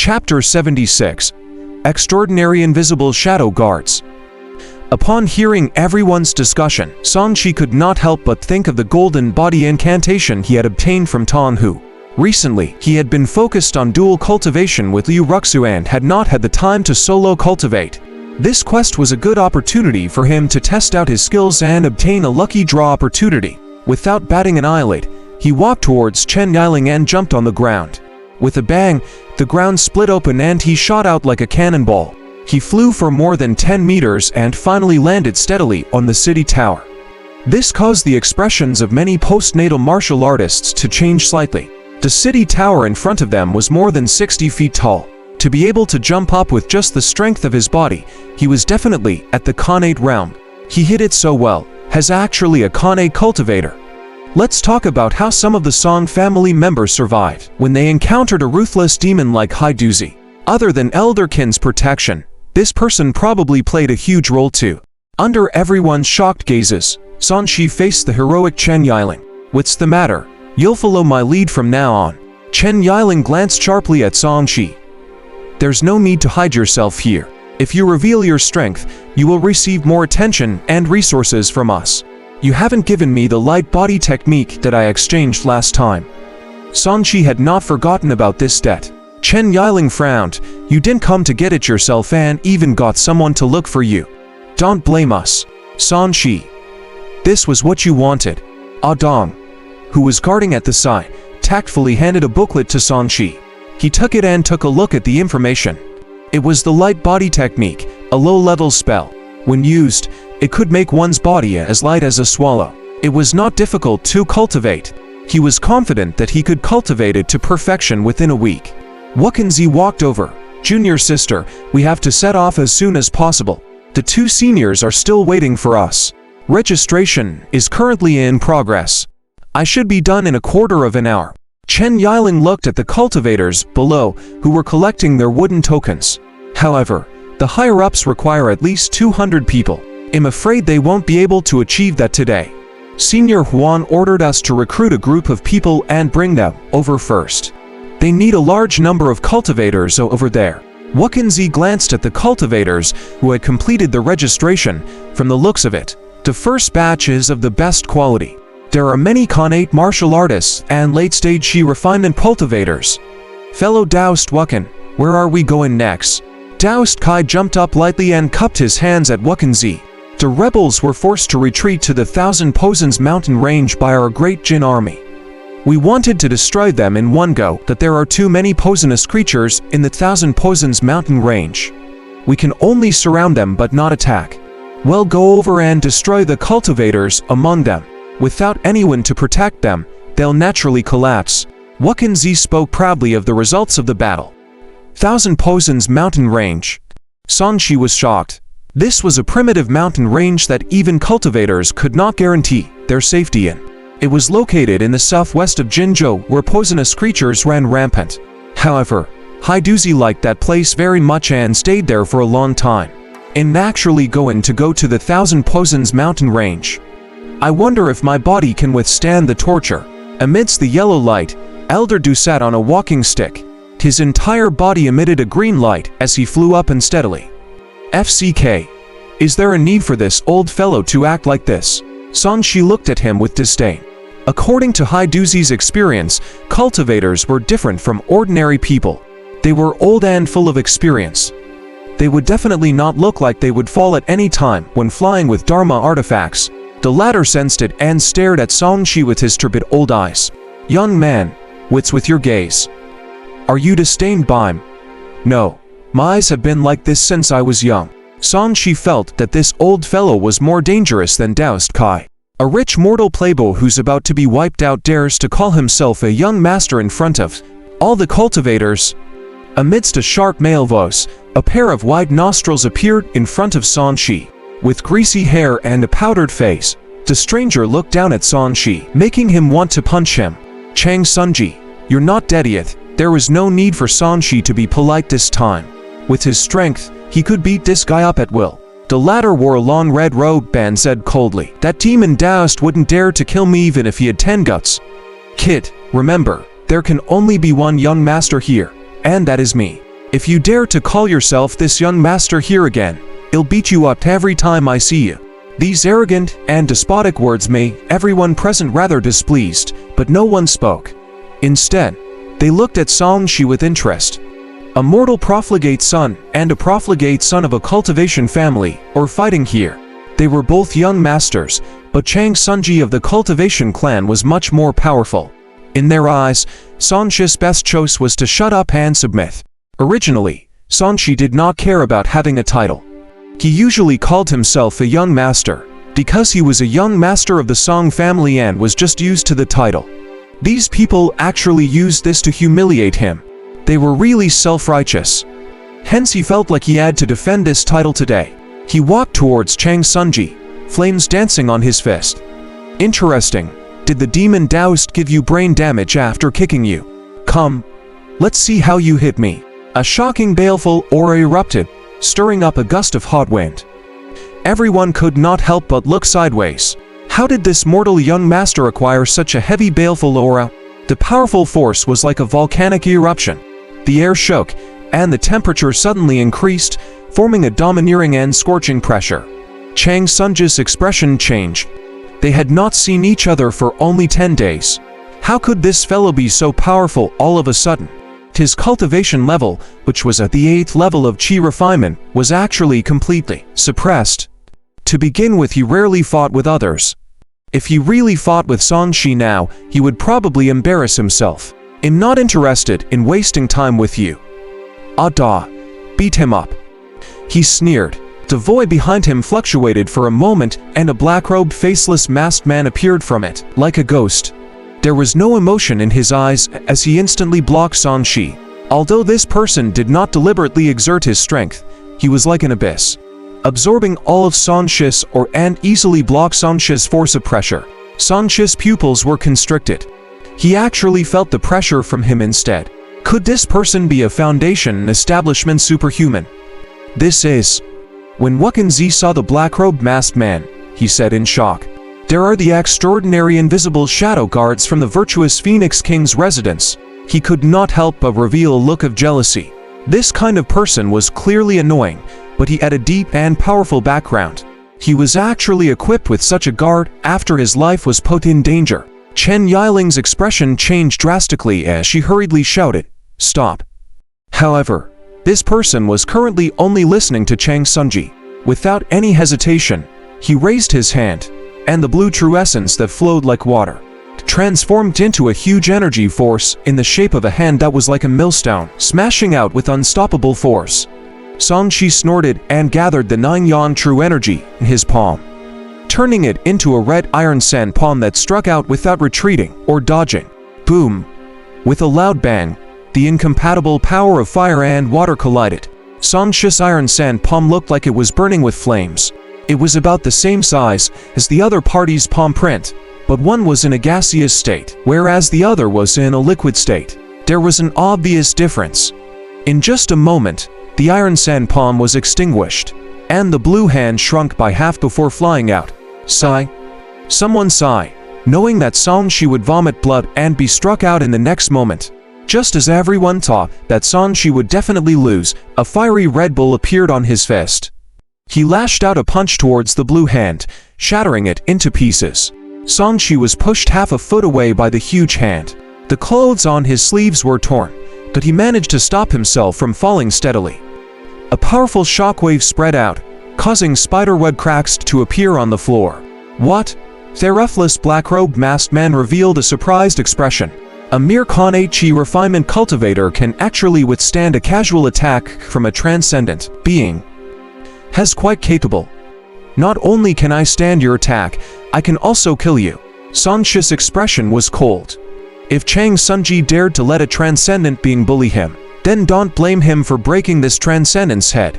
Chapter 76. Extraordinary Invisible Shadow Guards. Upon hearing everyone's discussion, Songqi could not help but think of the golden body incantation he had obtained from Tan Hu. Recently, he had been focused on dual cultivation with Liu Wuxia and had not had the time to solo cultivate. This quest was a good opportunity for him to test out his skills and obtain a lucky draw opportunity. Without batting an eyelid, he walked towards Chen Yiling and jumped on the ground. With a bang, the ground split open and he shot out like a cannonball. He flew for more than 10 meters and finally landed steadily on the city tower. This caused the expressions of many postnatal martial artists to change slightly. The city tower in front of them was more than 60 feet tall. To be able to jump up with just the strength of his body, he was definitely at the Khanate realm. He hit it so well, as actually a Khanate cultivator. Let's talk about how some of the Song family members survived when they encountered a ruthless demon like Haiduzi. Other than Elderkin's protection, this person probably played a huge role too. Under everyone's shocked gazes, Songqi faced the heroic Chen Yiling. "What's the matter? You'll follow my lead from now on." Chen Yiling glanced sharply at Songqi. "There's no need to hide yourself here. If you reveal your strength, you will receive more attention and resources from us. You haven't given me the light body technique that I exchanged last time." Songqi had not forgotten about this debt. Chen Yiling frowned. "You didn't come to get it yourself and even got someone to look for you. Don't blame us, Songqi. This was what you wanted." Dong, who was guarding at the side, tactfully handed a booklet to Songqi. He took it and took a look at the information. It was the light body technique, a low-level spell. When used, it could make one's body as light as a swallow. It was not difficult to cultivate. He was confident that he could cultivate it to perfection within a week. Wuxia walked over. "Junior sister, we have to set off as soon as possible. The two seniors are still waiting for us. Registration is currently in progress. I should be done in a quarter of an hour." Chen Yiling looked at the cultivators below who were collecting their wooden tokens. However, the higher-ups require at least 200 people. "I'm afraid they won't be able to achieve that today. Senior Huan ordered us to recruit a group of people and bring them over first. They need a large number of cultivators over there." Wuxia glanced at the cultivators who had completed the registration. From the looks of it, the first batch is of the best quality. There are many Khanate martial artists and late-stage Shi refinement cultivators. "Fellow Daoist Wukan, where are we going next?" Daoist Kai jumped up lightly and cupped his hands at Wuxia. "The rebels were forced to retreat to the Thousand Poisons mountain range by our great Jin army. We wanted to destroy them in one go, but there are too many poisonous creatures in the Thousand Poisons mountain range. We can only surround them but not attack. Well, go over and destroy the cultivators among them. Without anyone to protect them, they'll naturally collapse." Wuxia spoke proudly of the results of the battle. Thousand Poisons mountain range. Songqi was shocked. This was a primitive mountain range that even cultivators could not guarantee their safety in. It was located in the southwest of Jinzhou, where poisonous creatures ran rampant. However, Haiduzi liked that place very much and stayed there for a long time. "I'm actually going to go to the Thousand Poisons mountain range. I wonder if my body can withstand the torture." Amidst the yellow light, Elder Du sat on a walking stick. His entire body emitted a green light as he flew up unsteadily. "FCK, is there a need for this old fellow to act like this?" Songqi looked at him with disdain. According to Haiduzi's experience, cultivators were different from ordinary people. They were old and full of experience. They would definitely not look like they would fall at any time when flying with Dharma artifacts. The latter sensed it and stared at Songqi with his turbid old eyes. "Young man, what's with your gaze? Are you disdained by me?" "No. My eyes have been like this since I was young." Songqi felt that this old fellow was more dangerous than Daoist Kai. A rich mortal playboy who's about to be wiped out dares to call himself a young master in front of all the cultivators. Amidst a sharp male voice, a pair of wide nostrils appeared in front of Songqi. With greasy hair and a powdered face, the stranger looked down at Songqi, making him want to punch him. "Chang Sunji, you're not dead yet." There was no need for Songqi to be polite this time. With his strength, he could beat this guy up at will. The latter wore a long red robe and said coldly, "That demon Daoist wouldn't dare to kill me even if he had 10 guts. Kid, remember, there can only be one young master here, and that is me." If you dare to call yourself this young master here again, I'll beat you up every time I see you." These arrogant and despotic words made everyone present rather displeased, but no one spoke. Instead, they looked at Song Shi with interest. A mortal profligate son and a profligate son of a cultivation family are fighting here. They were both young masters, but Chang Sunji of the cultivation clan was much more powerful. In their eyes, Song Shi's best choice was to shut up and submit. Originally, Song Shi did not care about having a title. He usually called himself a young master, because he was a young master of the Song family and was just used to the title. These people actually used this to humiliate him. They were really self-righteous. Hence he felt like he had to defend this title today. He walked towards Chang Sunji, flames dancing on his fist. "Interesting. Did the demon Taoist give you brain damage after kicking you? Come, let's see how you hit me." A shocking baleful aura erupted, stirring up a gust of hot wind. Everyone could not help but look sideways. How did this mortal young master acquire such a heavy baleful aura? The powerful force was like a volcanic eruption. The air shook, and the temperature suddenly increased, forming a domineering and scorching pressure. Chang Sunji's expression changed. They had not seen each other for only 10 days. How could this fellow be so powerful all of a sudden? His cultivation level, which was at the 8th level of Qi refinement, was actually completely suppressed. To begin with, he rarely fought with others. If he really fought with Song Shi now, he would probably embarrass himself. "I'm not interested in wasting time with you." "Ah, beat him up." He sneered. The void behind him fluctuated for a moment, and a black-robed, faceless, masked man appeared from it, like a ghost. There was no emotion in his eyes as he instantly blocked Song Shi. Although this person did not deliberately exert his strength, he was like an abyss, absorbing all of Song Shi's and easily blocked Song Shi's force of pressure. Song Shi's pupils were constricted. He actually felt the pressure from him instead. Could this person be a foundation establishment superhuman? "This is..." When Wuxia saw the black-robed masked man, he said in shock, "There are the extraordinary invisible shadow guards from the virtuous Phoenix King's residence." He could not help but reveal a look of jealousy. This kind of person was clearly annoying, but he had a deep and powerful background. He was actually equipped with such a guard after his life was put in danger. Chen Yiling's expression changed drastically as she hurriedly shouted, "Stop." However, this person was currently only listening to Chang Sunji. Without any hesitation, he raised his hand, and the blue true essence that flowed like water transformed into a huge energy force in the shape of a hand that was like a millstone, smashing out with unstoppable force. Song Shi snorted and gathered the 9 yang true energy in his palm, turning it into a red iron sand palm that struck out without retreating or dodging. Boom! With a loud bang, the incompatible power of fire and water collided. Song Shi's iron sand palm looked like it was burning with flames. It was about the same size as the other party's palm print, but one was in a gaseous state, whereas the other was in a liquid state. There was an obvious difference. In just a moment, the iron sand palm was extinguished, and the blue hand shrunk by half before flying out. Sigh. Someone sigh, knowing that Song Shi would vomit blood and be struck out in the next moment. Just as everyone thought that Song Shi would definitely lose, a fiery Red Bull appeared on his fist. He lashed out a punch towards the blue hand, shattering it into pieces. Song Shi was pushed half a foot away by the huge hand. The clothes on his sleeves were torn, but he managed to stop himself from falling steadily. A powerful shockwave spread out, causing spiderweb cracks to appear on the floor. "What?" The roughless black-robed masked man revealed a surprised expression. A mere Qi refinement cultivator can actually withstand a casual attack from a transcendent being. Has quite capable. Not only can I stand your attack, I can also kill you. Song Shi's expression was cold. If Chang Sunji dared to let a transcendent being bully him, then don't blame him for breaking this transcendent's head.